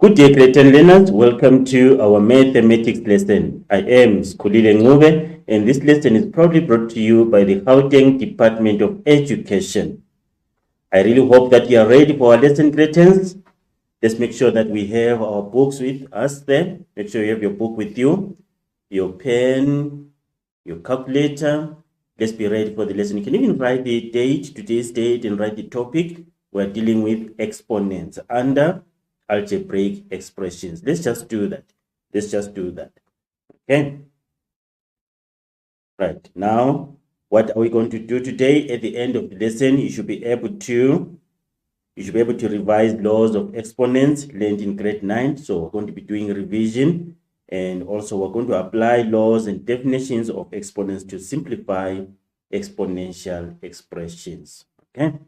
Good day, grade 10 learners. Welcome to our mathematics lesson. I am Skulile Ngube, and this lesson is proudly brought to you by the Gauteng Department of Education. I really hope that you are ready for our lesson, grade 10s. Let's make sure that we have our books with us there. Make sure you have your book with you, your pen, your calculator. Let's be ready for the lesson. You can even write the date, today's date, and write the topic. We're dealing with exponents under algebraic expressions. Let's just do that. Okay. Right. Now, what are we going to do today? At the end of the lesson, you should be able to revise laws of exponents learned in grade 9. So we're going to be doing revision, and also we're going to apply laws and definitions of exponents to simplify exponential expressions. Okay.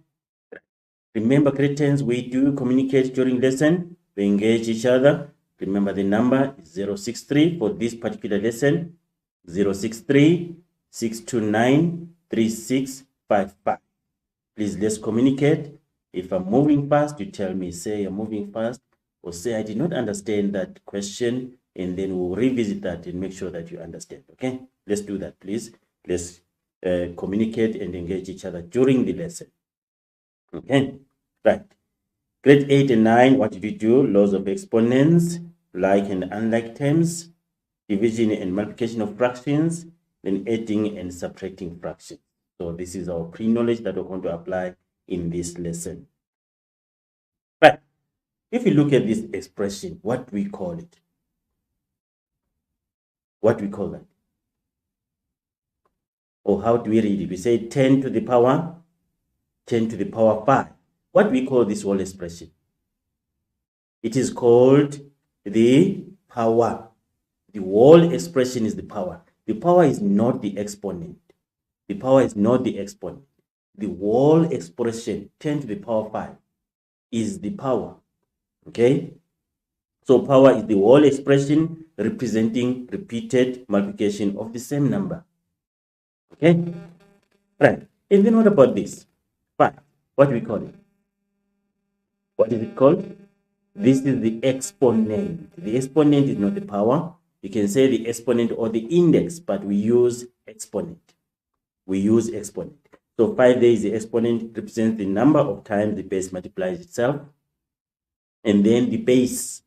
Remember, grade 10s, we do communicate during lesson. We engage each other. Remember, the number is 063 for this particular lesson. 063 629 3655. Please, let's communicate. If I'm moving fast, you tell me, say you're moving fast, or say I did not understand that question, and then we'll revisit that and make sure that you understand. Okay, let's do that, please. Let's communicate and engage each other during the lesson. Okay, right. Grade 8 and 9, what did you do? Laws of exponents, like and unlike terms, division and multiplication of fractions, then adding and subtracting fractions. So this is our pre-knowledge that we're going to apply in this lesson. Right. If you look at this expression, what do we call it? What do we call that? Or how do we read it? We say 10 to the power 5. What do we call this whole expression? It is called the power. The whole expression is the power. The power is not the exponent. The power is not the exponent. The whole expression, 10 to the power 5, is the power. Okay? So power is the whole expression representing repeated multiplication of the same number. Okay? Right. And then what about this? 5. What do we call it? What is it called? This is the exponent. The exponent is not the power. You can say the exponent or the index, but we use exponent. So 5 there is the exponent, represents the number of times the base multiplies itself. And then the base.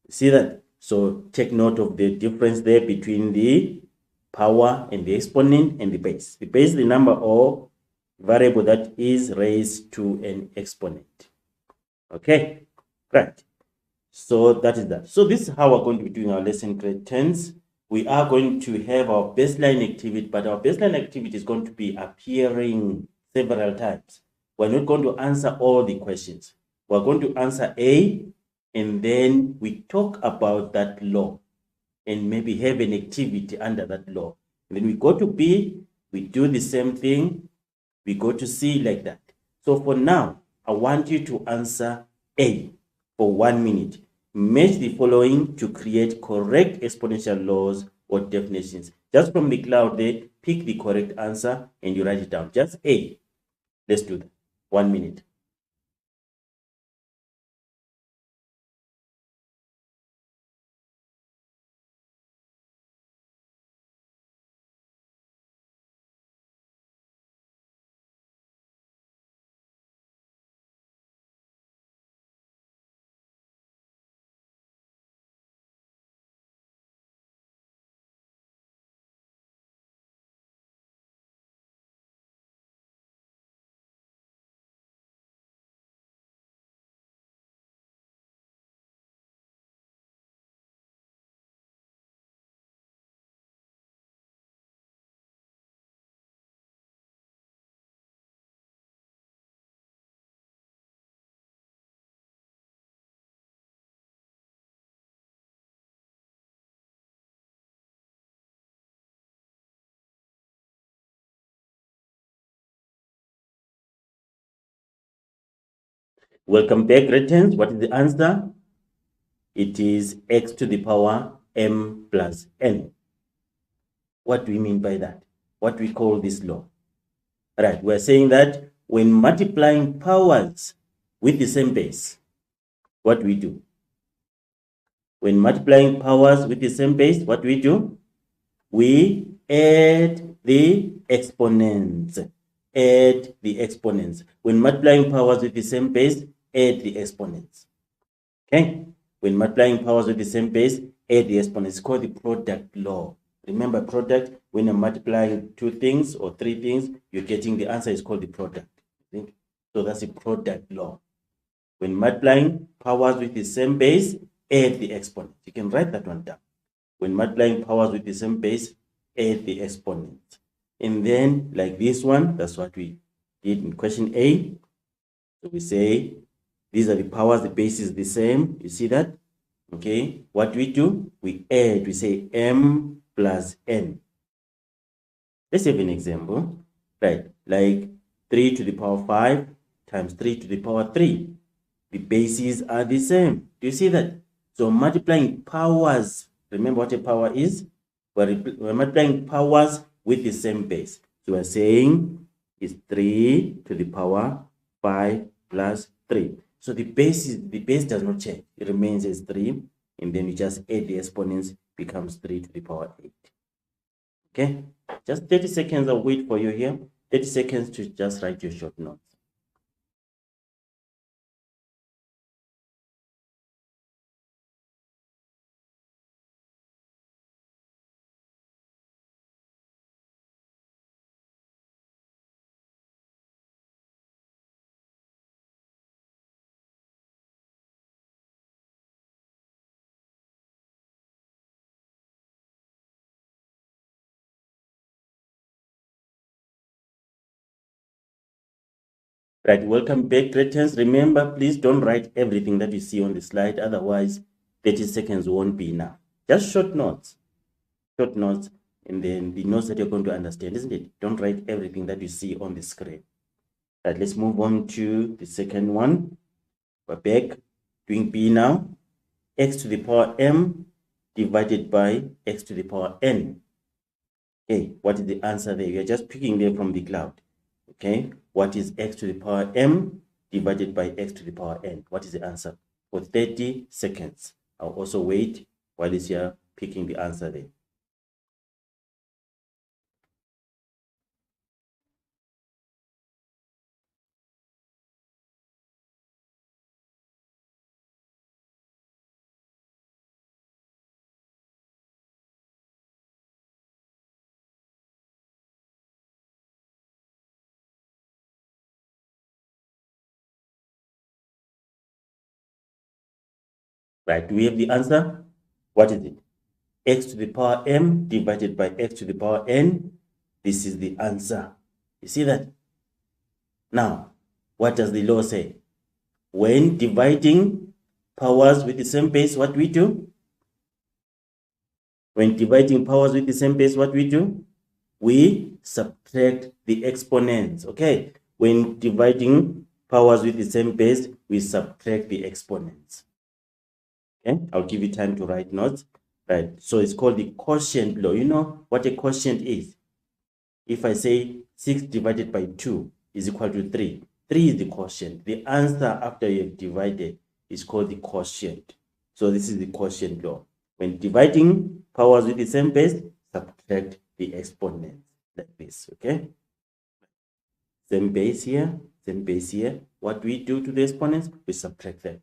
See that? So take note of the difference there between the power and the exponent and the base. The base is the number or variable that is raised to an exponent. Okay, right. So that is that. So this is how we're going to be doing our lesson, grade 10s. We are going to have our baseline activity, but our baseline activity is going to be appearing several times. We're not going to answer all the questions. We're going to answer A, and then we talk about that law and maybe have an activity under that law. And then we go to B, we do the same thing. We go to C like that. So for now, I want you to answer A for 1 minute. Match the following to create correct exponential laws or definitions. Just from the cloud there, pick the correct answer and you write it down. Just A. Let's do that. 1 minute. Welcome back, grade 10s. What is the answer? It is x to the power m plus n. What do we mean by that? What do we call this law? Right, we're saying that when multiplying powers with the same base, what do we do? When multiplying powers with the same base, what do we do? We add the exponents. Add the exponents. When multiplying powers with the same base, add the exponents. Okay? When multiplying powers with the same base, add the exponents. It's called the product law. Remember, product, when you're multiplying two things or three things, you're getting the answer is called the product. So that's the product law. When multiplying powers with the same base, add the exponent. You can write that one down. When multiplying powers with the same base, add the exponent. And then, like this one, that's what we did in question A. So we say, these are the powers, the base is the same. You see that? Okay. What do? We add, we say m plus n. Let's have an example. Right, like 3 to the power 5 times 3 to the power 3. The bases are the same. Do you see that? So multiplying powers, remember what a power is? We're multiplying powers with the same base. So we're saying it's 3 to the power 5 plus 3. So the base does not change. It remains as 3. And then you just add the exponents, becomes 3 to the power 8. Okay? Just 30 seconds I'll wait for you here. 30 seconds to just write your short notes. Right, welcome back, greetings. Remember, please don't write everything that you see on the slide. Otherwise, 30 seconds won't be enough. Just short notes, and then the notes that you're going to understand, isn't it? Don't write everything that you see on the screen. Right, let's move on to the second one. We're back doing B now. X to the power m divided by x to the power n. Okay, what is the answer there? You're just picking them from the cloud. Okay, what is x to the power m divided by x to the power n? What is the answer? For 30 seconds. I'll also wait while it's here picking the answer there. Right, do we have the answer? What is it? X to the power m divided by x to the power n. This is the answer. You see that? Now, what does the law say? When dividing powers with the same base, what do we do? When dividing powers with the same base, what do we do? We subtract the exponents. Okay, when dividing powers with the same base, we subtract the exponents. Okay, I'll give you time to write notes. Right, so it's called the quotient law. You know what a quotient is? If I say 6 divided by 2 is equal to 3, 3 is the quotient. The answer after you have divided is called the quotient. So this is the quotient law. When dividing powers with the same base, subtract the exponents like this, okay? Same base here, same base here. What do we do to the exponents? We subtract them.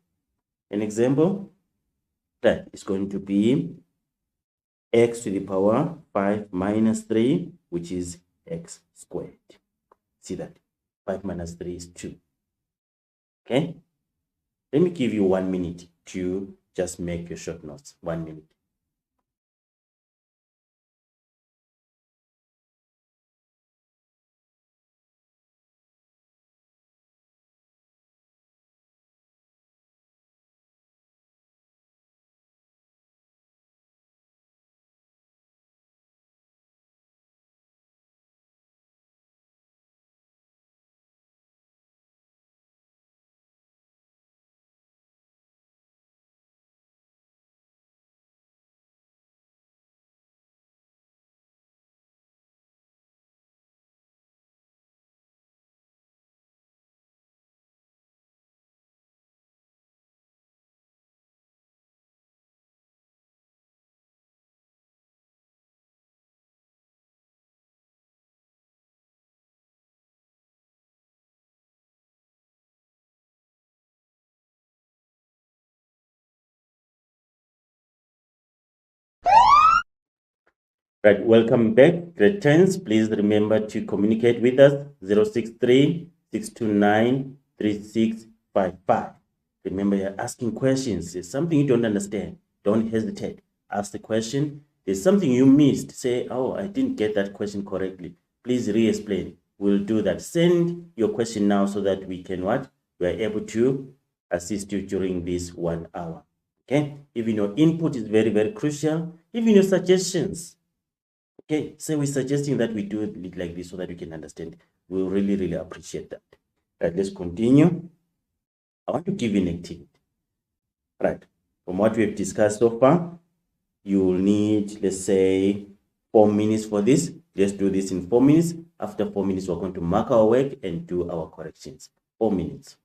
An example, that is going to be x to the power 5 minus 3, which is x squared. See that? 5 minus 3 is 2. Okay? Let me give you 1 minute to just make your short notes. 1 minute. Right, welcome back. Grade 10s, please remember to communicate with us 063-629-3655. Remember, you're asking questions. There's something you don't understand. Don't hesitate. Ask the question. There's something you missed. Say, oh, I didn't get that question correctly. Please re-explain. We'll do that. Send your question now so that we can what? We are able to assist you during this 1 hour. Okay? Even your input is very, very crucial. Even your suggestions. Okay, so we're suggesting that we do it like this so that we can understand. We'll really, really appreciate that. Right, let's continue. I want to give you an activity. Right, from what we have discussed so far, you will need, let's say, 4 minutes for this. Let's do this in 4 minutes. After 4 minutes, we're going to mark our work and do our corrections. 4 minutes.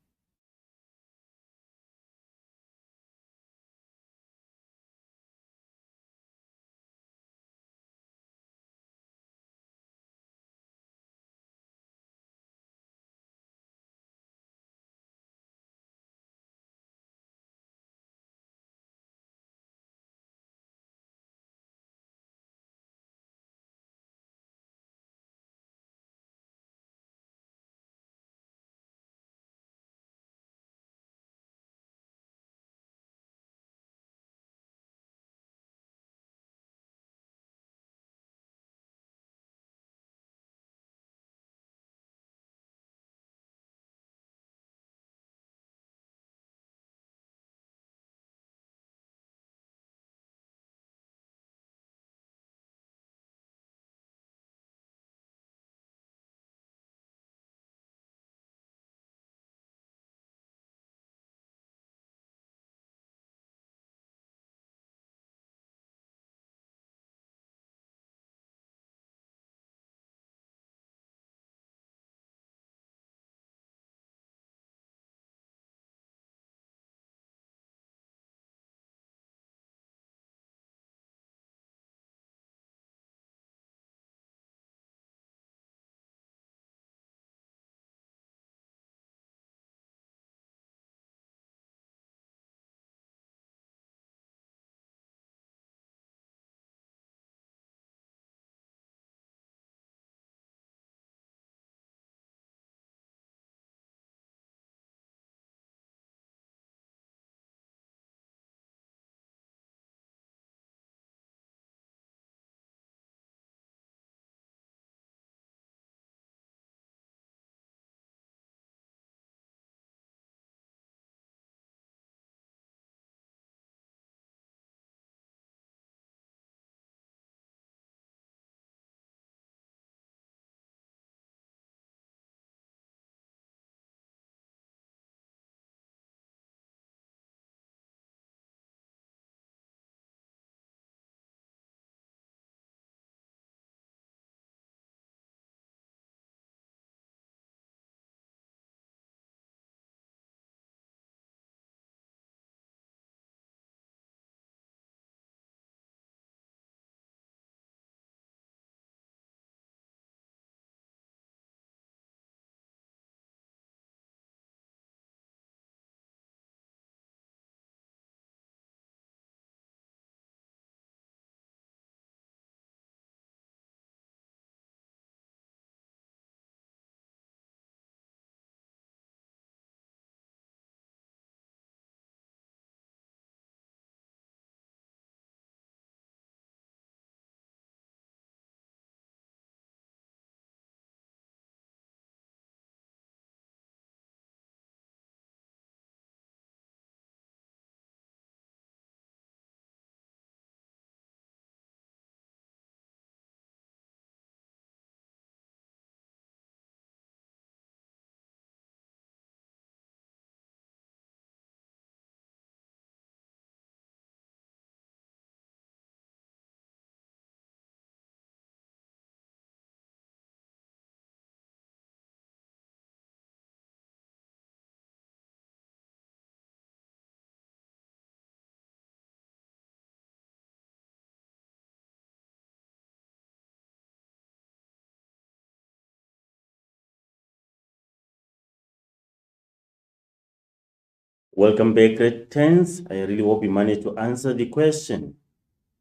Welcome back, grade 10s. I really hope you managed to answer the question.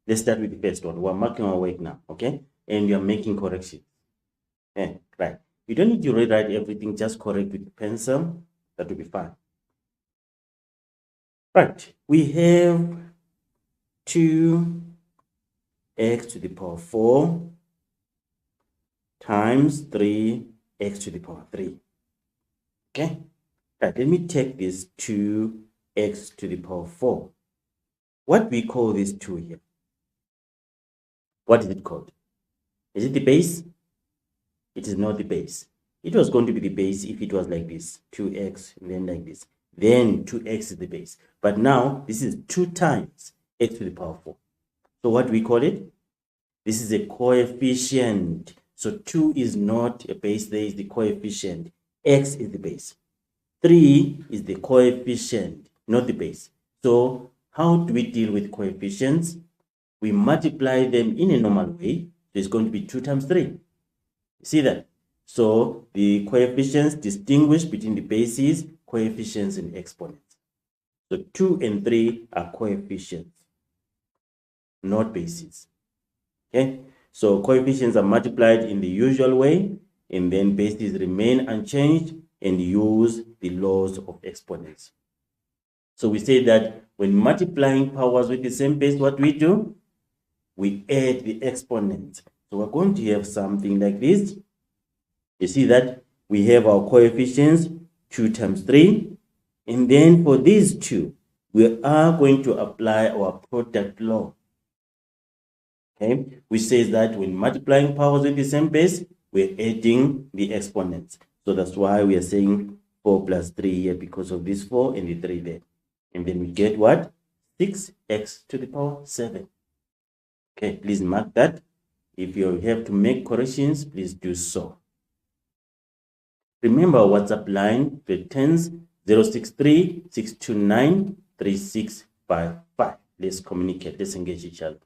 Let's start with the first one. We're marking our work now, okay? And you're making corrections. Right. You don't need to rewrite everything, just correct with the pencil. That will be fine. Right. We have 2x to the power 4 times 3x to the power 3. Okay? Right. Let me take this 2x to the power 4. What we call this 2 here? What is it called? Is it the base? It is not the base. It was going to be the base if it was like this, 2x, and then like this. Then 2x is the base. But now, this is 2 times x to the power 4. So what do we call it? This is a coefficient. So 2 is not a base, there is the coefficient. X is the base. 3 is the coefficient, not the base. So how do we deal with coefficients? We multiply them in a normal way. So it's going to be 2 times 3. See that? So the coefficients distinguish between the bases, coefficients, and exponents. So 2 and 3 are coefficients, not bases. Okay? So coefficients are multiplied in the usual way, and then bases remain unchanged and use the laws of exponents. So we say that when multiplying powers with the same base, what we do? We add the exponents. So we're going to have something like this. You see that we have our coefficients 2 times 3. And then for these two, we are going to apply our product law. Okay, which says that when multiplying powers with the same base, we're adding the exponents. So that's why we are saying 4 plus 3 here because of this 4 and the 3 there. And then we get what? 6x to the power 7. Okay, please mark that. If you have to make corrections, please do so. Remember our WhatsApp line, returns 063 629 3655. Let's communicate. Let's engage each other.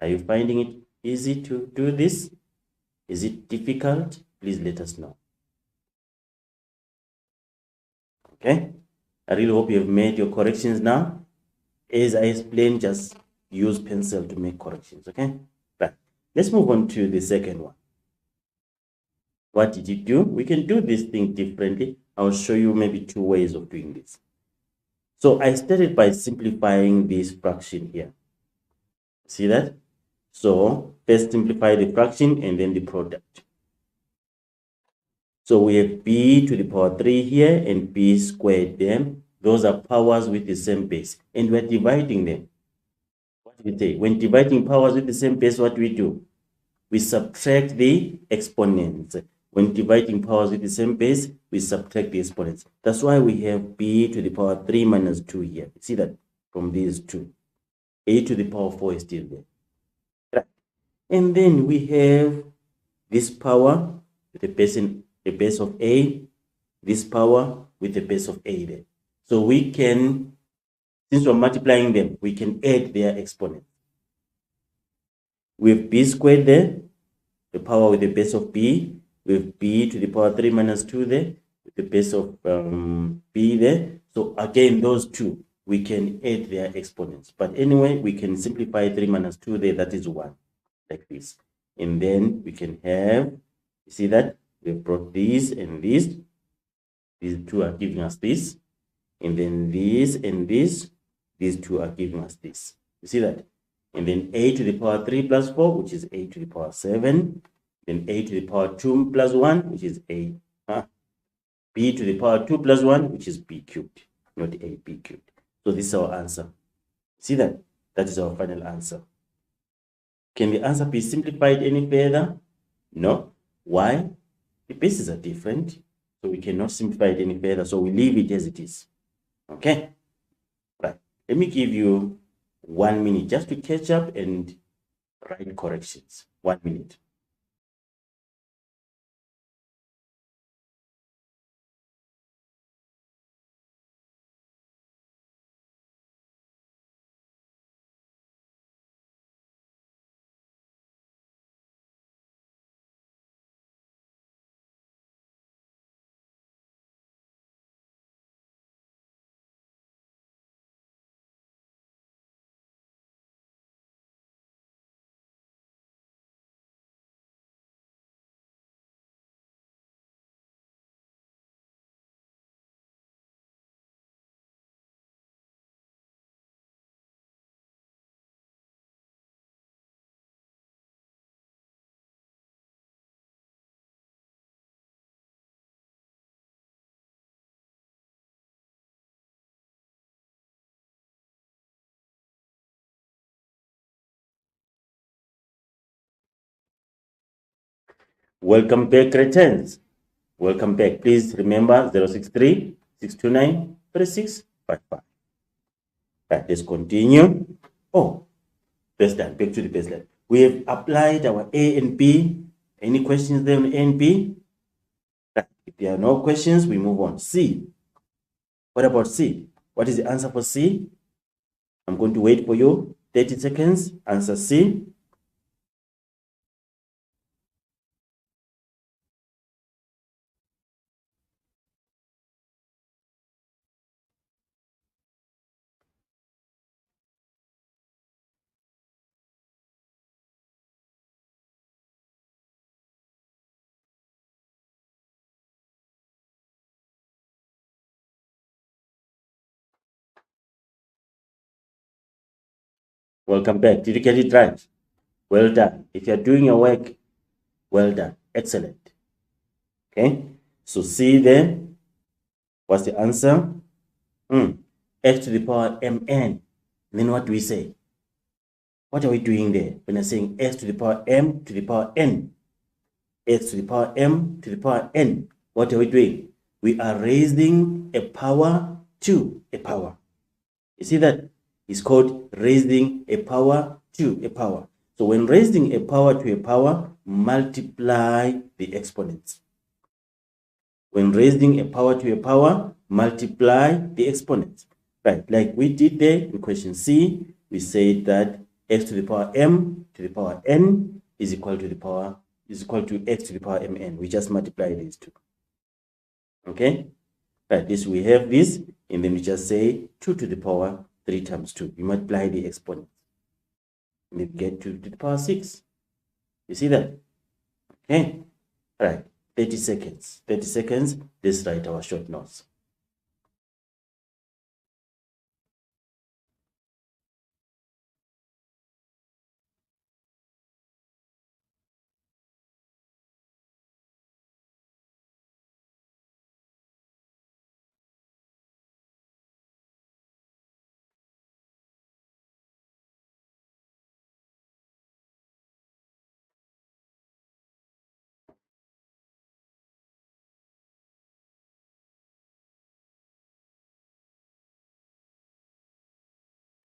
Are you finding it easy to do this? Is it difficult? Please let us know. Okay? I really hope you have made your corrections now. As I explained, just use pencil to make corrections. Okay? Right. Let's move on to the second one. What did you do? We can do this thing differently. I'll show you maybe 2 ways of doing this. So I started by simplifying this fraction here. See that? So first simplify the fraction and then the product. So we have b to the power 3 here and b squared there. Those are powers with the same base. And we're dividing them. What do we say? When dividing powers with the same base, what do we do? We subtract the exponents. When dividing powers with the same base, we subtract the exponents. That's why we have b to the power 3 minus 2 here. See that? From these two. A to the power 4 is still there. Right. And then we have this power with a base of a, this power with a base of a there. So we can, since we're multiplying them, we can add their exponents. We have b squared there, the power with the base of b, with b to the power 3 minus 2 there, with the base of b there. So again, those two, we can add their exponents. But anyway, we can simplify 3 minus 2 there, that is 1, like this. And then we can have, you see that? We've brought these and these. These two are giving us this. And then this and this, these two are giving us this. You see that? And then a to the power 3 plus 4, which is a to the power 7. Then a to the power 2 plus 1, which is a. B to the power 2 plus 1, which is b cubed, not a b cubed. So this is our answer. See that? That is our final answer. Can the answer be simplified any further? No. Why? The bases are different. So we cannot simplify it any further. So we leave it as it is. Okay? Right. Let me give you 1 minute just to catch up and write corrections. 1 minute. Welcome back, returns. Welcome back. Please remember 063 629 3655. Right, let's continue. Oh, baseline, back to the baseline. We have applied our A and B. Any questions there on A and B? Right. If there are no questions, we move on. C. What about C? What is the answer for C? I'm going to wait for you. 30 seconds. Answer C. Welcome back. Did you get it right? Well done. If you're doing your work, well done. Excellent. Okay. So C there. What's the answer? X to the power mn. And then what do we say? What are we doing there when I'm saying x to the power m to the power n? X to the power m to the power n. What are we doing? We are raising a power to a power. You see that? It's called raising a power to a power. So when raising a power to a power, multiply the exponents. When raising a power to a power, multiply the exponents. Right, like we did there in question C, we said that x to the power m to the power n is equal to x to the power mn. We just multiply these two. Okay? Right, this we have this, and then we just say 2 to the power 3 times 2. We multiply the exponents. And we get 2 to the power 6. You see that? Okay? Right. 30 seconds. 30 seconds. Let's write our short notes.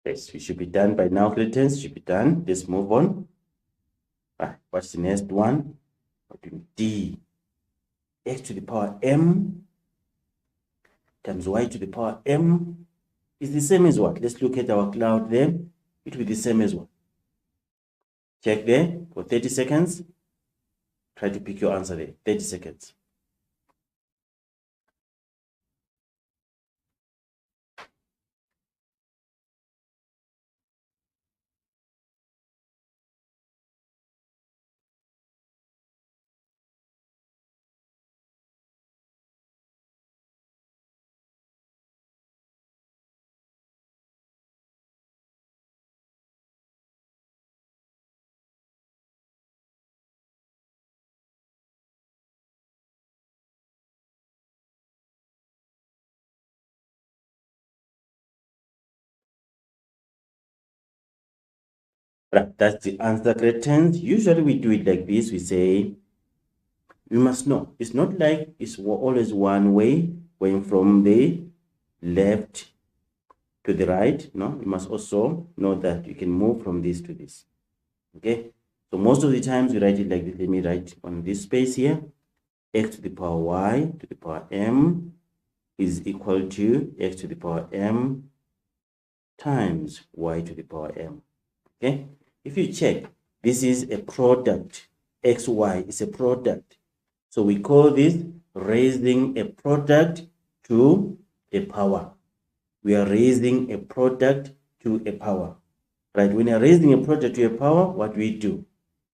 Yes, we should be done by now, Cretans. Should be done. Let's move on. Right. What's the next one? D. X to the power m times y to the power m is the same as what? Let's look at our cloud there. It will be the same as what? Check there for 30 seconds. Try to pick your answer there. 30 seconds. Right, that's the answer, Cretans. Usually we do it like this. We say, you must know, it's not like it's always one way, going from the left to the right. No, you must also know that you can move from this to this. Okay, so most of the times we write it like this. Let me write on this space here. X to the power y to the power m is equal to x to the power m times y to the power m. Okay, if you check, this is a product. XY is a product. So we call this raising a product to a power. We are raising a product to a power. Right? When you're raising a product to a power, what we do?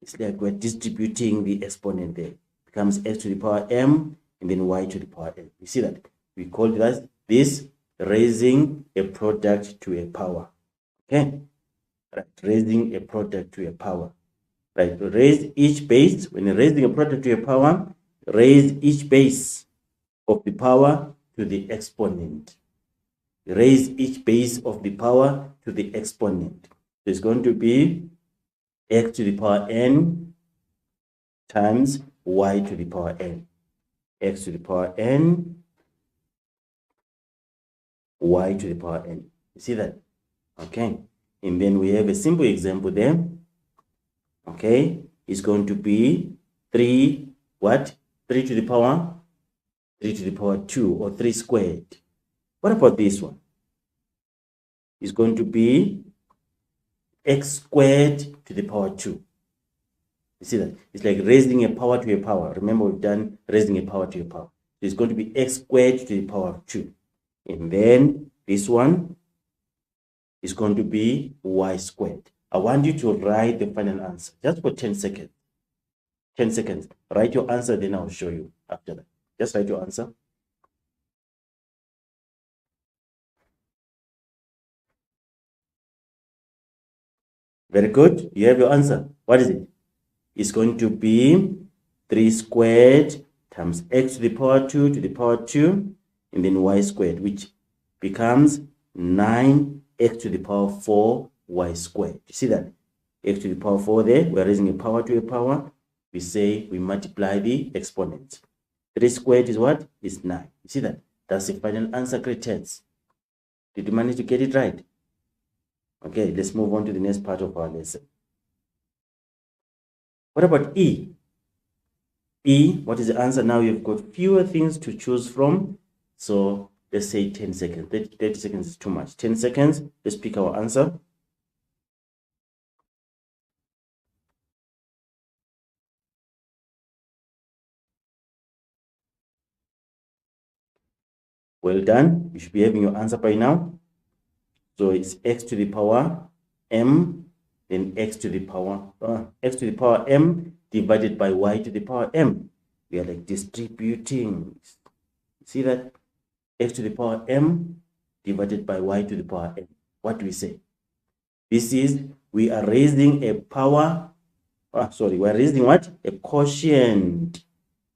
It's like we're distributing the exponent there. It becomes x to the power m and then y to the power n. You see that? We call that this raising a product to a power. Okay? Right, raising a product to a power. Right, raise each base. When you're raising a product to a power, raise each base of the power to the exponent. Raise each base of the power to the exponent. So it's going to be x to the power n times y to the power n. X to the power n, y to the power n. You see that? Okay. And then we have a simple example there. Okay. It's going to be 3, what? 3 to the power? 3 to the power 2, or 3 squared. What about this one? It's going to be x squared to the power 2. You see that? It's like raising a power to a power. Remember, we've done raising a power to a power. So it's going to be x squared to the power of 2. And then this one is going to be y squared. I want you to write the final answer just for 10 seconds. 10 seconds. Write your answer, then I'll show you after that. Just write your answer. Very good. You have your answer. What is it? It's going to be 3 squared times x to the power 2 to the power 2, and then y squared, which becomes 9x to the power 4 y squared. You see that? X to the power 4 there, we're raising a power to a power. We say we multiply the exponent. 3 squared is what? Is 9. You see that? That's the final answer, grade 10s. Did you manage to get it right? Okay, let's move on to the next part of our lesson. What about E? E, what is the answer? Now you've got fewer things to choose from. So let's say 10 seconds. 30 seconds is too much. 10 seconds, let's pick our answer. Well done. You should be having your answer by now. So it's x to the power m, then x to the power m divided by y to the power m. We are like distributing. See that? X to the power m divided by y to the power m. What do we say? This is, we are raising a power, we are raising what? A quotient.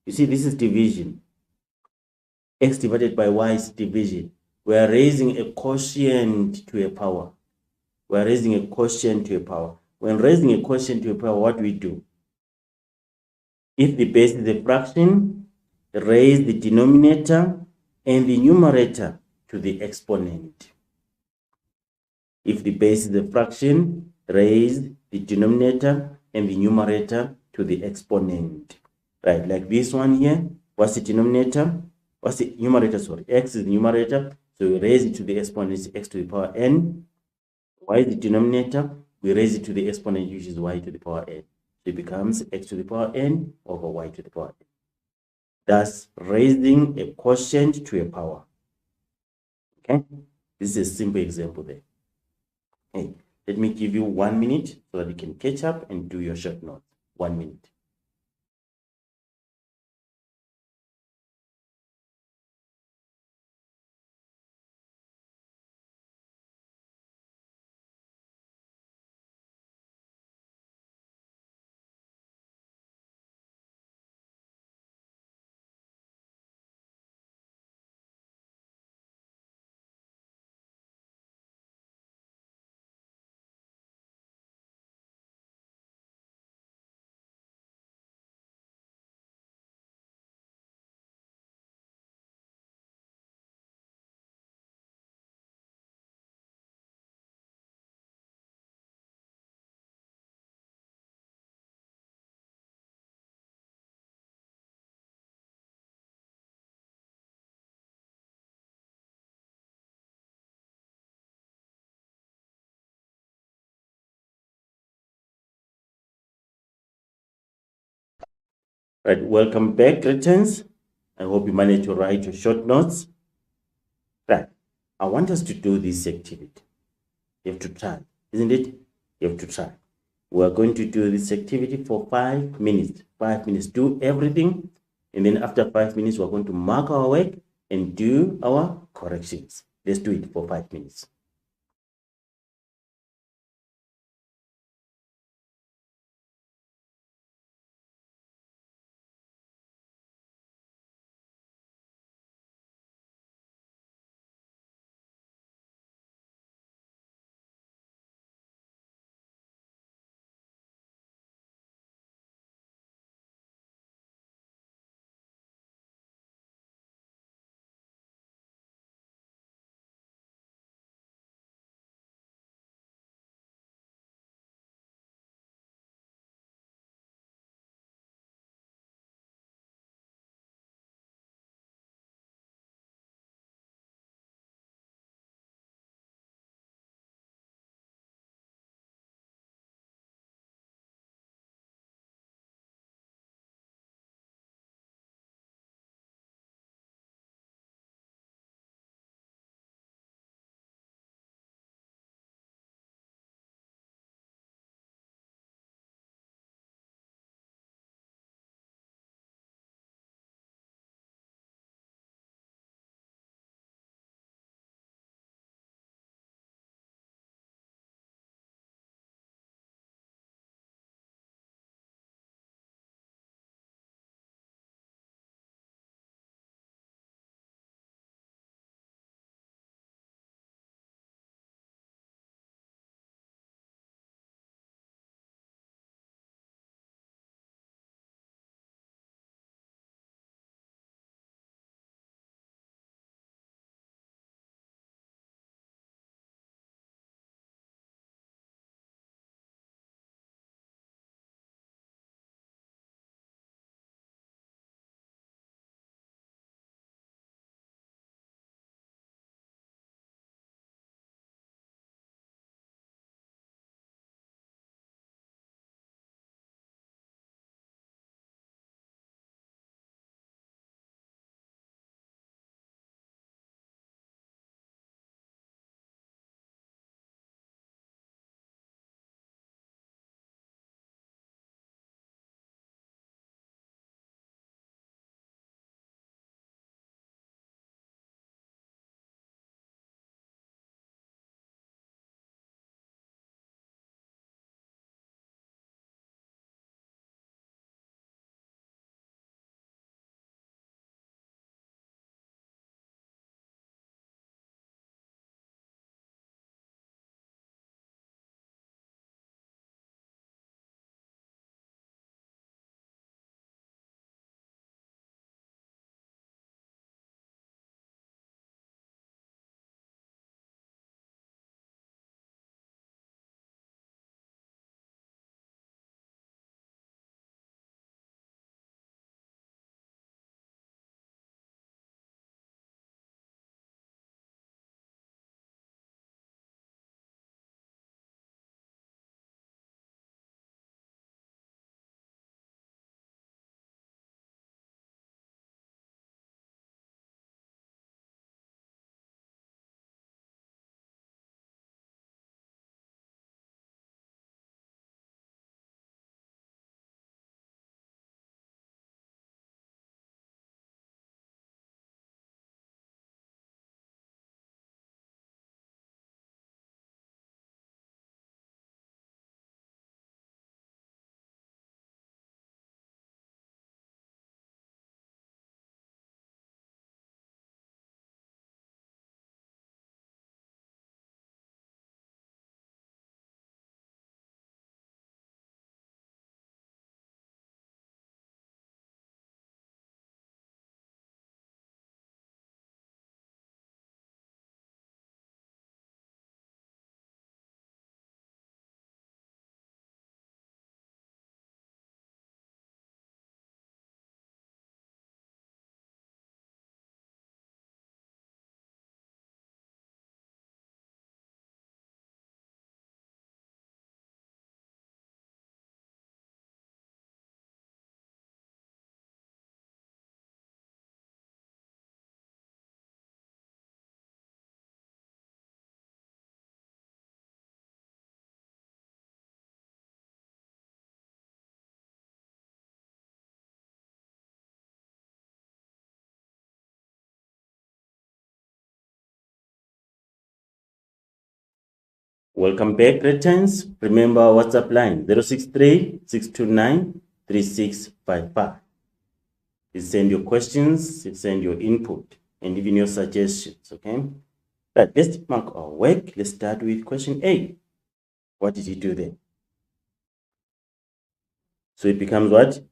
You see, this is division. X divided by y is division. We are raising a quotient to a power. We are raising a quotient to a power. When raising a quotient to a power, what do we do? If the base is a fraction, raise the denominator and the numerator to the exponent. If the base is a fraction, raise the denominator and the numerator to the exponent. Right, like this one here. What's the denominator? What's the numerator? Sorry, x is the numerator. So we raise it to the exponent, is x to the power n. Y is the denominator. We raise it to the exponent, which is y to the power n. So it becomes x to the power n over y to the power n. Thus, raising a quotient to a power. Okay, this is a simple example there. Hey, let me give you 1 minute so that you can catch up and do your short notes. 1 minute. Right, welcome back, returns. I hope you managed to write your short notes. Right, I want us to do this activity. You have to try, isn't it? You have to try. We are going to do this activity for 5 minutes. 5 minutes, do everything. And then after 5 minutes, we're going to mark our work and do our corrections. Let's do it for 5 minutes. Welcome back, Cretans. Remember our WhatsApp line 063-629-3655. You send your questions, you send your input, and even your suggestions, okay? Right, let's mark our work. Let's start with question A. What did he do there? So it becomes what?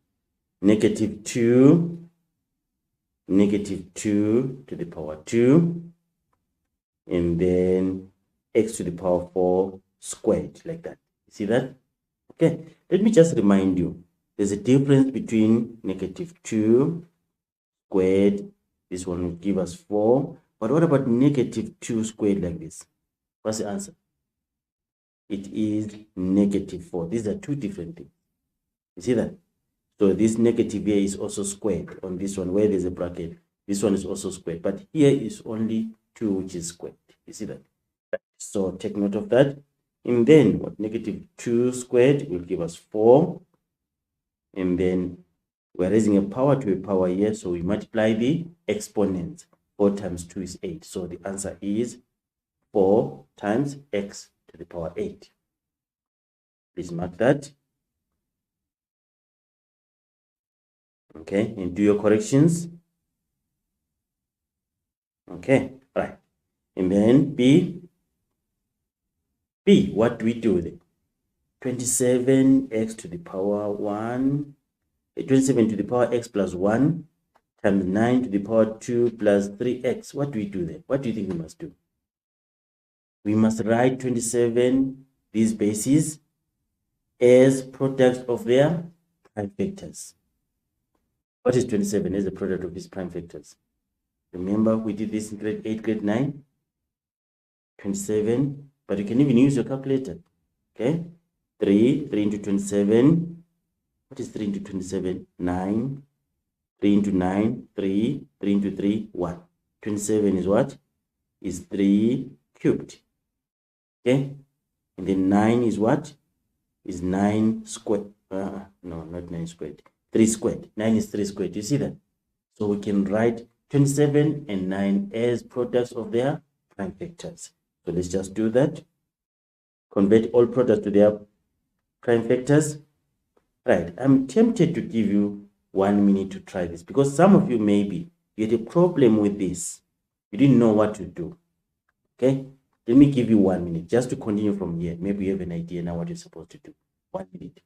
Negative 2 to the power 2, and then x to the power 4 squared, like that. You see that? Okay, let me just remind you, there's a difference between negative 2 squared, this one will give us 4, but what about negative 2 squared like this? What's the answer? It is negative 4. These are two different things. You see that? So this negative here is also squared on this one where there's a bracket. This one is also squared, but here is only 2, which is squared. You see that? So take note of that. And then what? Negative 2 squared will give us 4. And then we're raising a power to a power here, so we multiply the exponents. 4 times 2 is 8. So the answer is 4 times x to the power 8. Please mark that. Okay, and do your corrections. Okay, right. And then B, what do we do then? 27x to the power 1, 27 to the power x plus 1 times 9 to the power 2 plus 3x. What do we do then? What do you think we must do? We must write 27, these bases, as products of their prime factors. What is 27 as a product of these prime factors? Remember, we did this in grade 8, grade 9. 27, but you can even use your calculator. Okay, 3 into 27. What is 3 into 27? 9. 3 into 9, 3. 3 into 3, 1. 27 is what? Is 3 cubed. Okay, and then 9 is what? Is 9 squared. No, not 9 squared. 3 squared. 9 is 3 squared. You see that? So we can write 27 and 9 as products of their prime factors. So let's just do that. Convert all products to their prime factors. Right, I'm tempted to give you 1 minute to try this because some of you maybe you had a problem with this. You didn't know what to do. Okay, let me give you 1 minute just to continue from here. Maybe you have an idea now what you're supposed to do. 1 minute.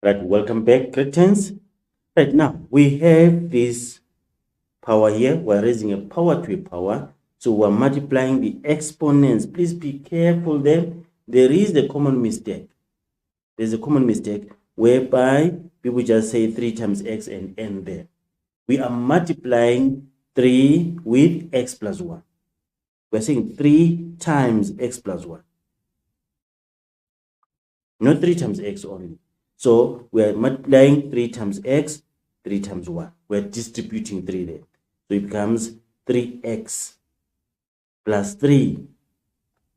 Right, welcome back, Cretans. Right now, we have this power here. We're raising a power to a power. So we're multiplying the exponents. Please be careful there. There is a common mistake. There's a common mistake whereby people just say 3 times x and end there. We are multiplying 3 with x plus 1. We're saying 3 times x plus 1. Not 3 times x only. So we're multiplying 3 times x, 3 times 1. We're distributing 3 there. So it becomes 3x plus 3.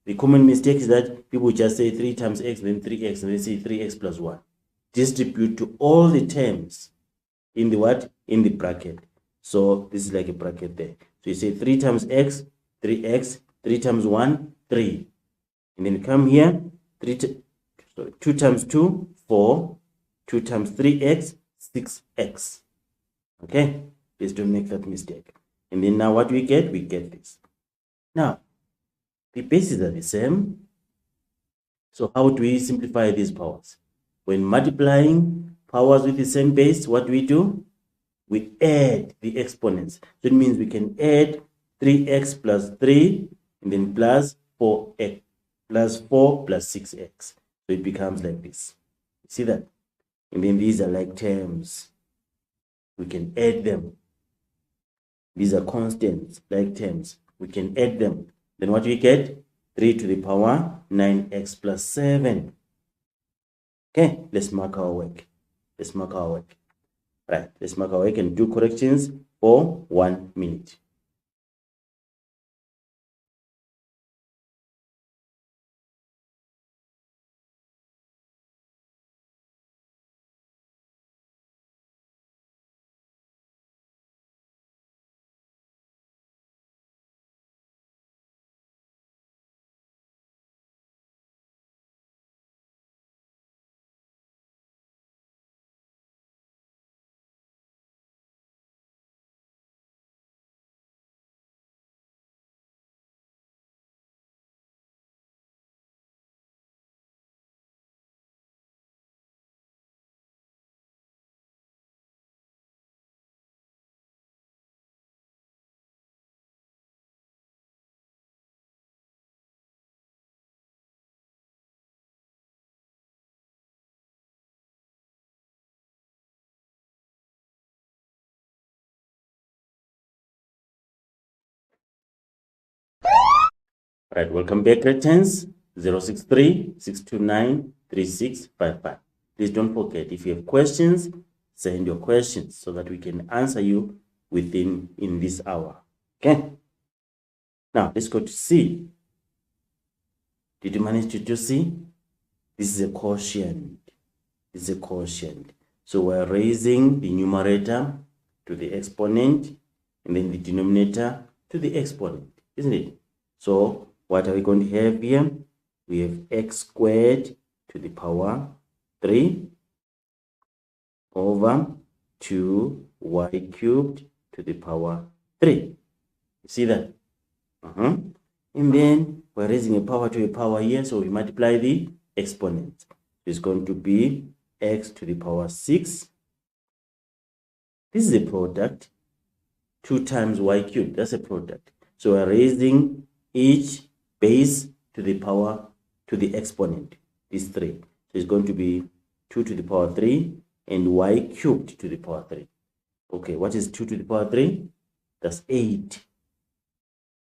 The common mistake is that people just say 3 times x, then 3x, and they say 3x plus 1. Distribute to all the terms in the what? In the bracket. So this is like a bracket there. So you say 3 times x, 3x, 3 times 1, 3. And then come here, 2 times 2, 4. 2 times 3x, 6x. Okay? Please don't make that mistake. And then now what do we get? We get this. Now, The bases are the same. So how do we simplify these powers? When multiplying powers with the same base, what do? We add the exponents. So it means we can add 3x plus 3 and then plus 4x plus 4 plus 6x. So it becomes like this. You see that? And then these are like terms. We can add them. These are constants, like terms. We can add them. Then what we get? 3 to the power 9x plus 7. Okay, let's mark our work. Let's mark our work. Right, let's mark our work and do corrections for 1 minute. Right, welcome back, returns 063 629 3655. Please don't forget, if you have questions, send your questions so that we can answer you in this hour. Okay. Now let's go to C. Did you manage to do C? This is a quotient. This is a quotient. So we're raising the numerator to the exponent and then the denominator to the exponent, isn't it? So what are we going to have here? We have x squared to the power 3 over 2y cubed to the power 3. You see that? And then we're raising a power to a power here, so we multiply the exponent. It's going to be x to the power 6. This is a product. 2 times y cubed, that's a product. So we're raising each base to the power to the exponent, is 3. So it's going to be 2 to the power 3 and y cubed to the power 3. Okay, what is 2 to the power 3? That's 8.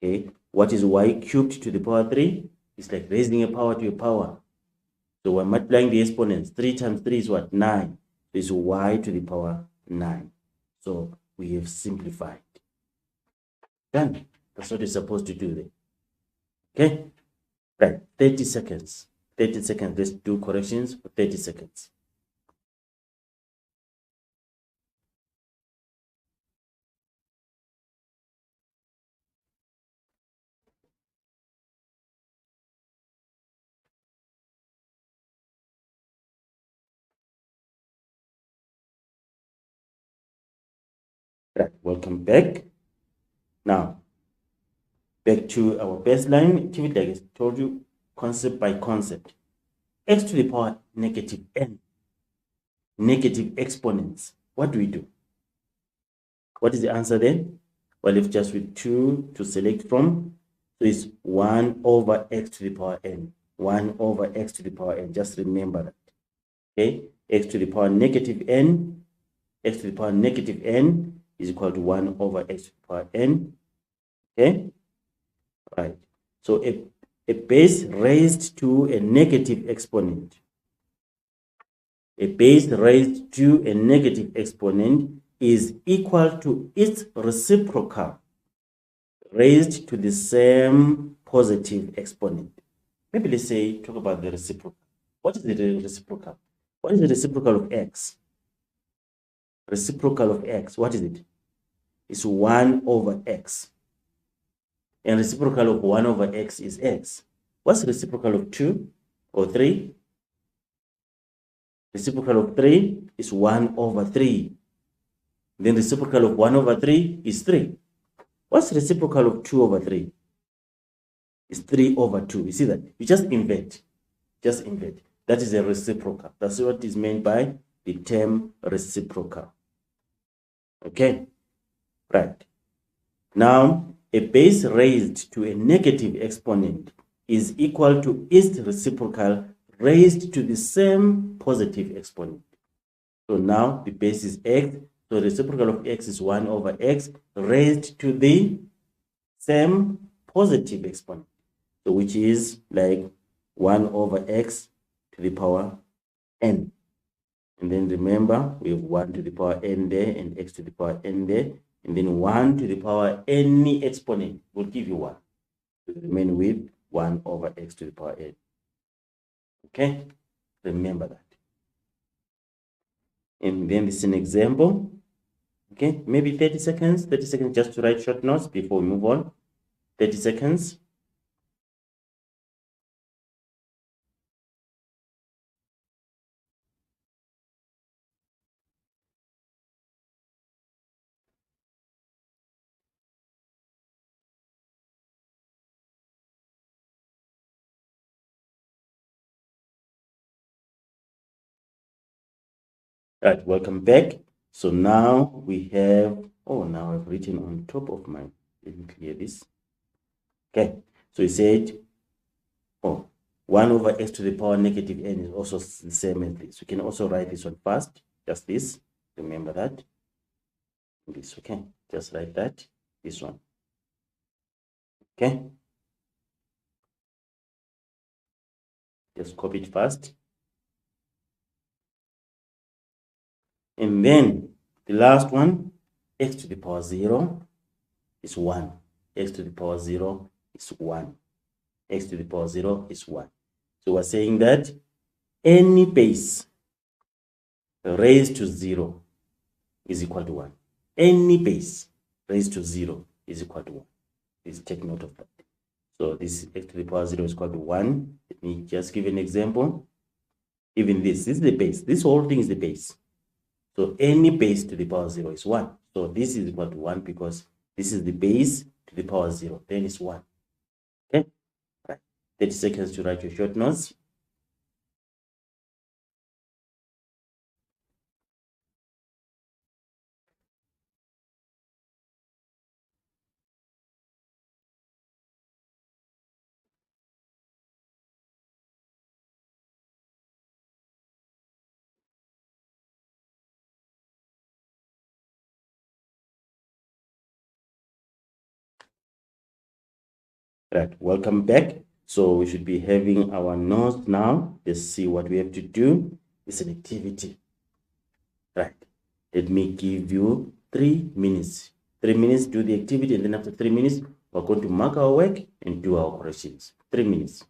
Okay, what is y cubed to the power 3? It's like raising a power to a power. So we're multiplying the exponents. 3 times 3 is what? 9. This is y to the power 9. So we have simplified. Done. That's what you're supposed to do there. Okay? Right. 30 seconds. 30 seconds. Let's do corrections for 30 seconds. Right. Welcome back. Now, back to our baseline activity, like I told you, concept by concept. X to the power negative n. Negative exponents. What do we do? What is the answer then? Well, if just with 2 to select from, so it's 1 over x to the power n. 1 over x to the power n. Just remember that. Okay? X to the power negative n. X to the power negative n is equal to 1 over x to the power n. Okay? Right. So a base raised to a negative exponent. A base raised to a negative exponent is equal to its reciprocal raised to the same positive exponent. Maybe let's say, talk about the reciprocal. What is the reciprocal? What is the reciprocal of x? Reciprocal of x, what is it? It's 1 over x. And reciprocal of 1 over x is x. What's the reciprocal of 2 or 3? Reciprocal of 3 is 1 over 3. Then reciprocal of 1 over 3 is 3. What's reciprocal of 2 over 3? is 3 over 2. You see that? You just invert. Just invert. That is a reciprocal. That's what is meant by the term reciprocal. Okay? Right. Now, a base raised to a negative exponent is equal to its reciprocal raised to the same positive exponent. So now the base is x. So the reciprocal of x is 1 over x raised to the same positive exponent. So which is like 1 over x to the power n. And then remember, we have 1 to the power n there and x to the power n there. And then 1 to the power any exponent will give you 1. So remain with 1 over x to the power n. Okay? Remember that. And then this is an example. Okay? Maybe 30 seconds. 30 seconds just to write short notes before we move on. 30 seconds. Right, welcome back. So now we have, oh, now I've written on top of mine. Let me clear this. Okay, so we said, oh, 1 over x to the power negative n is also the same as this. We can also write this one first, just this. Remember that. This, okay, just like that. This one. Okay, just copy it first. And then the last one, x to the power 0 is 1. X to the power 0 is 1. X to the power 0 is 1. So we're saying that any base raised to 0 is equal to 1. Any base raised to 0 is equal to 1. Please take note of that. So this x to the power 0 is equal to 1. Let me just give an example. Even this is the base. This whole thing is the base. So any base to the power 0 is 1. So this is equal to 1 because this is the base to the power 0. Then it's 1. Okay? Right. 30 seconds to write your short notes. Right, welcome back. So we should be having our notes now. Let's see what we have to do. It's an activity. Right. Let me give you 3 minutes. 3 minutes, do the activity, and then after 3 minutes, we're going to mark our work and do our corrections. 3 minutes.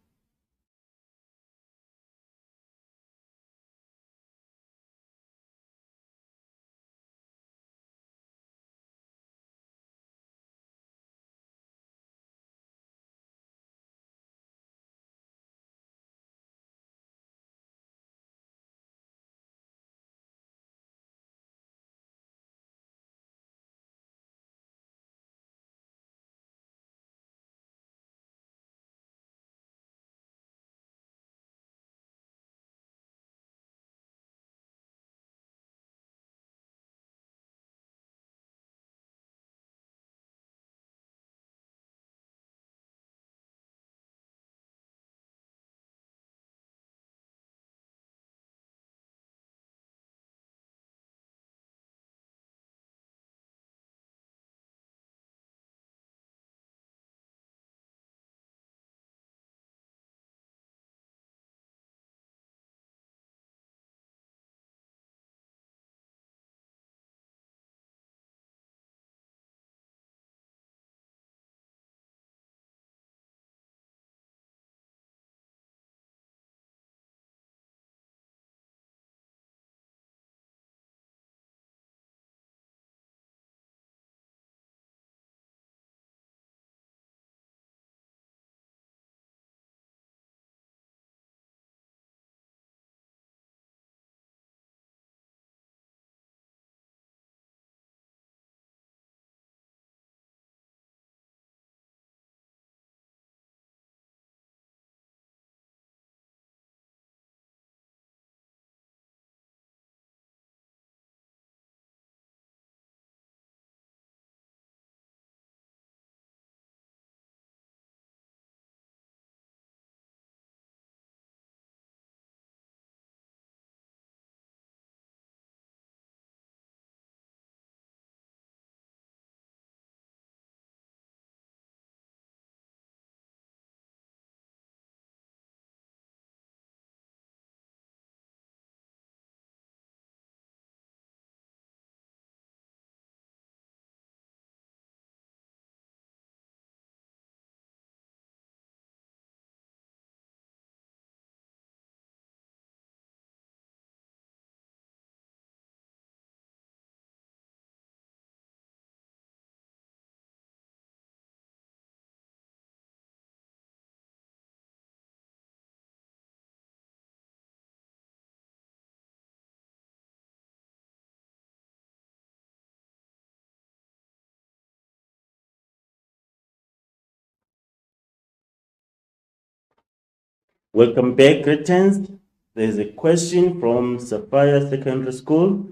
Welcome back, grade 10s. There's a question from Sapphire Secondary School.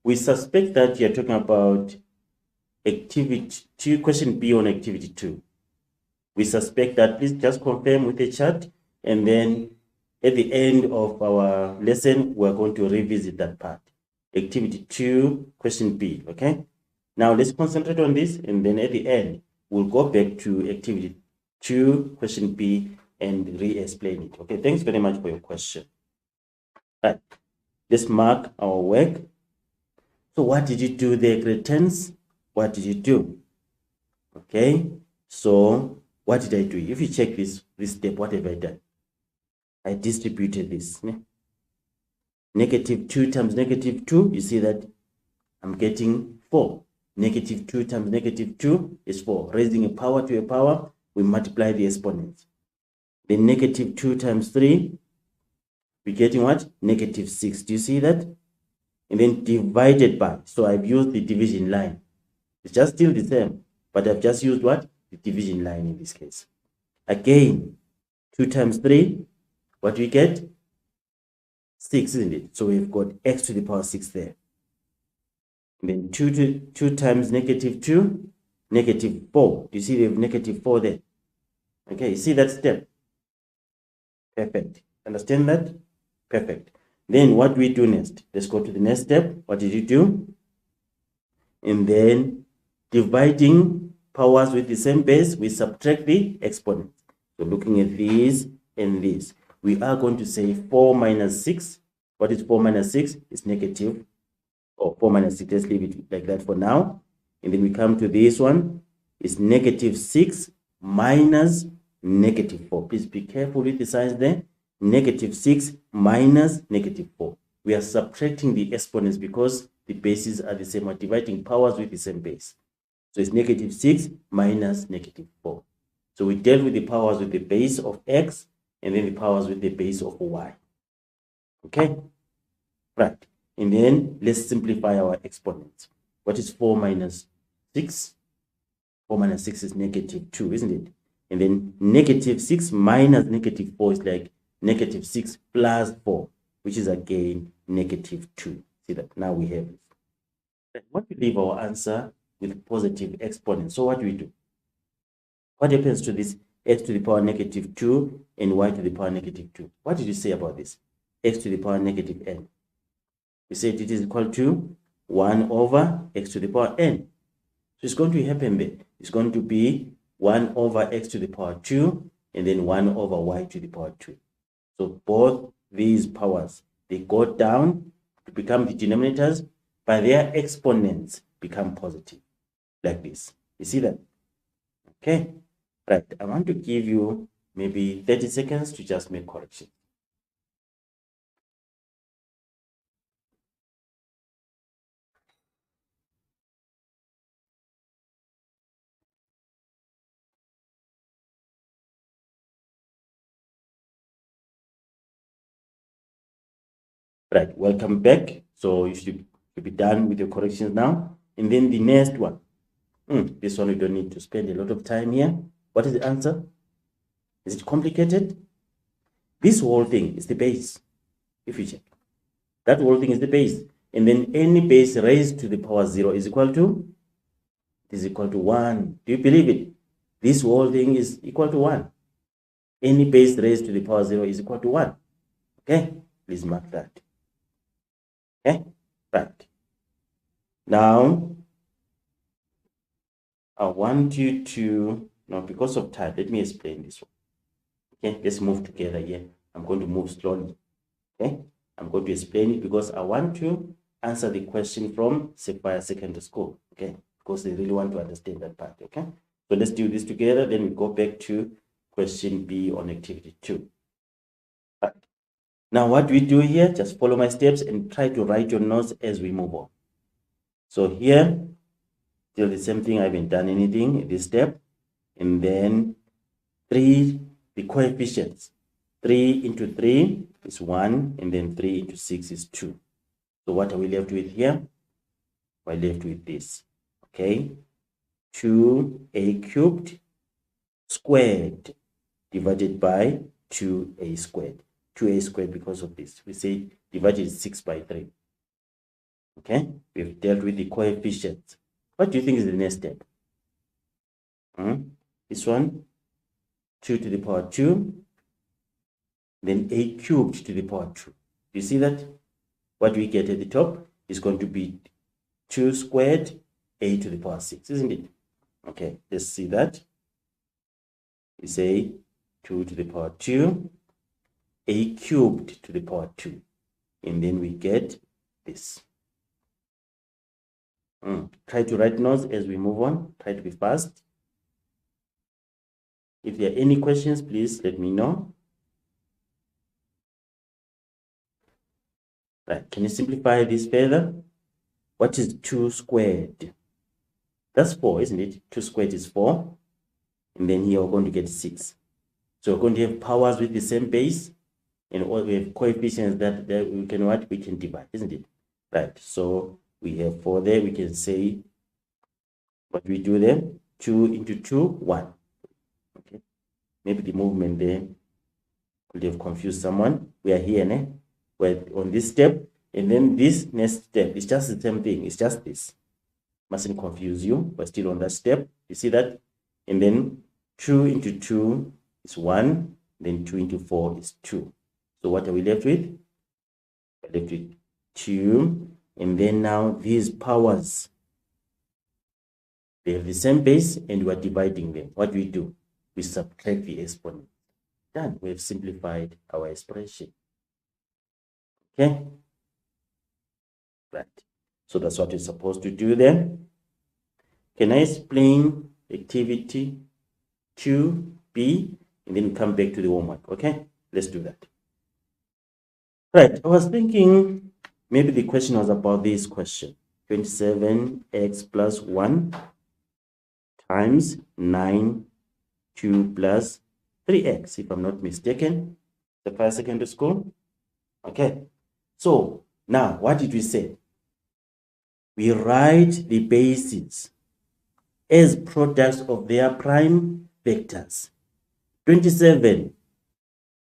We suspect that you're talking about activity 2, question B on activity 2. We suspect that. Please just confirm with the chat, and then at the end of our lesson, we're going to revisit that part. Activity 2, question B, okay? Now let's concentrate on this, and then at the end, we'll go back to activity 2, question B, and re-explain it. Okay, thanks very much for your question. Right, let's mark our work. So what did you do there, grade 10s? What did you do? Okay, so what did I do? If you check this step, what have I done? I distributed this. Negative 2 times negative 2, you see that I'm getting 4. Negative 2 times negative 2 is 4. Raising a power to a power, we multiply the exponents. Then negative 2 times 3, we're getting what? Negative 6. Do you see that? And then divided by. So I've used the division line. It's just still the same, but I've just used what? The division line in this case. Again, 2 times 3, what do we get? 6, isn't it? So we've got x to the power 6 there. And then 2 times negative 2, negative 4. Do you see we have negative 4 there? Okay, you see that step? Perfect. Understand that? Perfect. Then what do we do next? Let's go to the next step. What did you do? And then dividing powers with the same base, we subtract the exponents. So looking at these and this, we are going to say 4 minus 6. What is 4 minus 6? It's negative. Or 4 minus 6, let's leave it like that for now. And then we come to this one. It's negative 6 minus negative 4. Please be careful with the signs there. Negative 6 minus negative 4. We are subtracting the exponents because the bases are the same. We're dividing powers with the same base. So it's negative 6 minus negative 4. So we dealt with the powers with the base of x, and then the powers with the base of y. Okay? Right. And then let's simplify our exponents. What is 4 minus 6? 4 minus 6 is negative 2, isn't it? And then negative 6 minus negative 4 is like negative 6 plus 4, which is again negative 2. See that? Now we have it. What we leave our answer with positive exponents. So what do we do? What happens to this x to the power negative 2 and y to the power negative 2? What did you say about this? X to the power negative n. We said it is equal to 1 over x to the power n. So it's going to happen there. It's going to be 1 over x to the power 2 and then 1 over y to the power 2. So both these powers, they go down to become the denominators, but their exponents become positive, like this. You see that? Okay. Right. I want to give you maybe 30 seconds to just make correction. Right, welcome back. So you should be done with your corrections now. And then the next one. This one we don't need to spend a lot of time here. What is the answer? Is it complicated? This whole thing is the base. If you check, that whole thing is the base. And then any base raised to the power 0 is equal to? It is equal to 1. Do you believe it? This whole thing is equal to 1. Any base raised to the power 0 is equal to 1. Okay, please mark that. Okay, right. Now, I want you to, now because of time, let me explain this one. Okay, let's move together here. I'm going to move slowly. Okay, I'm going to explain it because I want to answer the question from Sapphire Secondary School. Okay, because they really want to understand that part. Okay, so let's do this together. Then we go back to question B on activity 2. Right. Now, what we do here, just follow my steps and try to write your notes as we move on. So here, still the same thing. I haven't done anything in this step. And then 3, the coefficients. 3 into 3 is 1, and then 3 into 6 is 2. So what are we left with here? We're left with this. Okay, 2a cubed squared divided by 2a squared. 2a squared because of this. We say divided 6 by 3. Okay, we've dealt with the coefficients. What do you think is the next step? This one, 2 to the power 2, then a cubed to the power 2. You see that? What we get at the top is going to be 2 squared, a to the power 6, isn't it? Okay, let's see that. We say 2 to the power 2, a cubed to the power 2. And then we get this. Try to write notes as we move on. Try to be fast. If there are any questions, please let me know. Right, can you simplify this further? What is 2 squared? That's 4, isn't it? 2 squared is 4. And then here we're going to get 6. So we're going to have powers with the same base. And we have coefficients that we can divide, isn't it? Right, so we have 4 there. We can say, what we do there? 2 into 2, 1. Okay, maybe the movement there could have confused someone. We are here, né? We're on this step, and then this next step is just the same thing. It's just this. Mustn't confuse you. We're still on that step. You see that? And then 2 into 2 is 1. Then 2 into 4 is 2. So what are we left with? We're left with 2. And then now these powers, they have the same base, and we're dividing them. What do? We subtract the exponent. Done. We have simplified our expression. Okay? Right. So that's what you're supposed to do then. Can I explain activity 2B, and then come back to the homework? Okay? Let's do that. Right. I was thinking maybe the question was about this question. 27x plus 1 times 9 2 plus 3x, if I'm not mistaken. The first secondary school. Okay. So now what did we say? We write the bases as products of their prime vectors. 27,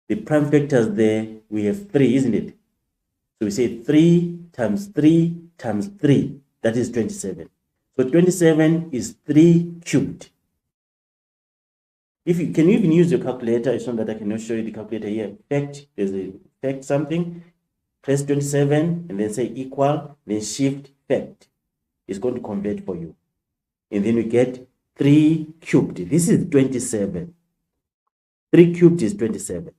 the prime vectors there, we have 3, isn't it? So we say 3 times 3 times 3, that is 27. So 27 is 3 cubed. If you can even use your calculator, it's not that I cannot show you the calculator here. Fact, there's a fact something. Press 27 and then say equal, then shift fact. It's going to convert for you. And then we get 3 cubed. This is 27. 3 cubed is 27.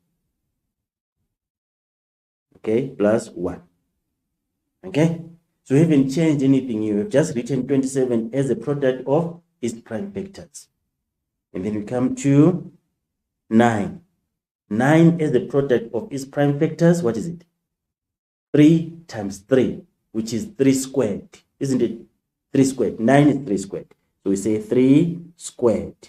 Okay, plus 1. Okay, so we haven't changed anything here. We've just written 27 as a product of its prime vectors. And then we come to 9. 9 as the product of its prime vectors. What is it? 3 times 3, which is 3 squared. Isn't it? 3 squared. 9 is 3 squared. So we say 3 squared.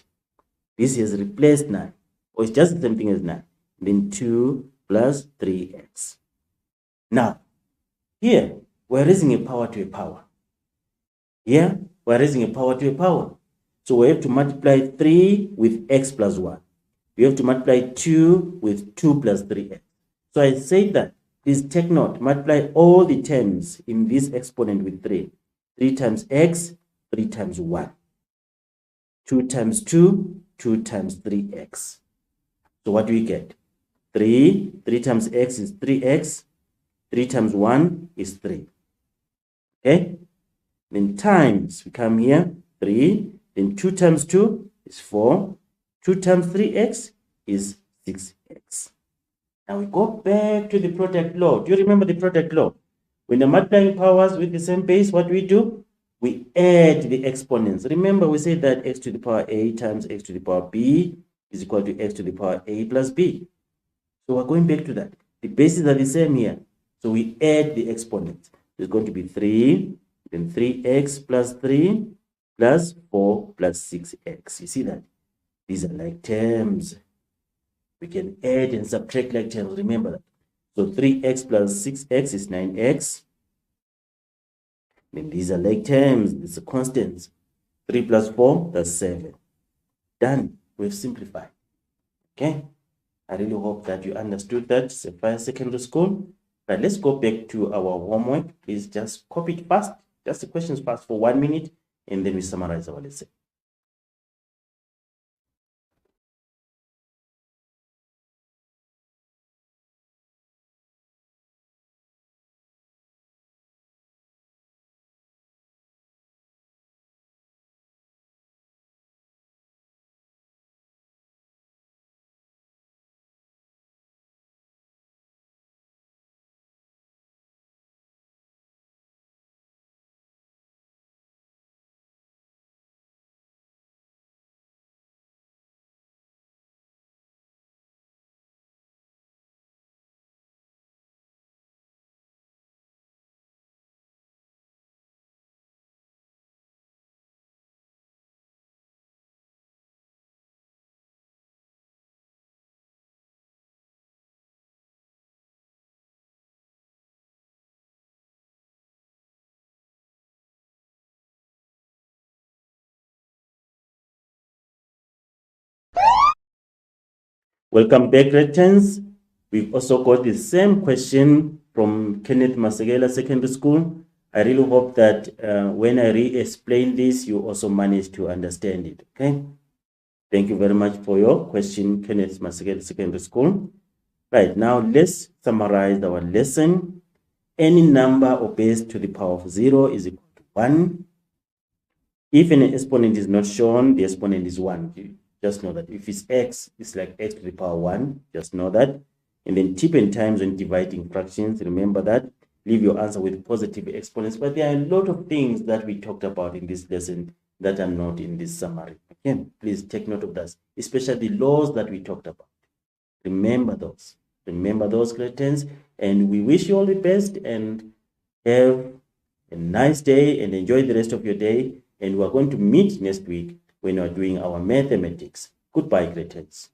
This has replaced 9. Or it's just the same thing as 9. Then 2 plus 3x. Now, here, we're raising a power to a power. Here, we're raising a power to a power. So we have to multiply 3 with x plus 1. We have to multiply 2 with 2 plus 3x. So I say that, please take note, multiply all the terms in this exponent with 3. 3 times x, 3 times 1. 2 times 2, 2 times 3x. So what do we get? 3 times x is 3x. 3 times 1 is 3. Okay? Then times, we come here, 3. Then 2 times 2 is 4. 2 times 3x is 6x. Now we go back to the product law. Do you remember the product law? When you're multiplying powers with the same base, what do? We add the exponents. Remember, we said that x to the power a times x to the power b is equal to x to the power a plus b. So we're going back to that. The bases are the same here. So we add the exponents. It's going to be 3, then 3x plus 3 plus 4 plus 6x. You see that? These are like terms. We can add and subtract like terms. Remember that. So 3x plus 6x is 9x. Then these are like terms. It's a constant. 3 plus 4, that's 7. Done. We've simplified. Okay? I really hope that you understood that, Sapphire Secondary School. Right, let's go back to our homework. Please just copy it fast, just the questions fast for 1 minute, and then we summarize our lesson. Welcome back, returns. We've also got the same question from Kenneth Masegela Secondary School. I really hope that when I re-explain this, you also manage to understand it, okay? Thank you very much for your question, Kenneth Masegela Secondary School. Right, now let's summarize our lesson. Any number or base to the power of 0 is equal to 1. If an exponent is not shown, the exponent is 1. You just know that. If it's x, it's like x to the power 1. Just know that. And then tip and times when dividing fractions. Remember that. Leave your answer with positive exponents. But there are a lot of things that we talked about in this lesson that are not in this summary. Okay, please take note of that, especially the laws that we talked about. Remember those. Remember those, Cretans. And we wish you all the best and have a nice day and enjoy the rest of your day. And we're going to meet next week when we're doing our mathematics. Goodbye, Cretans.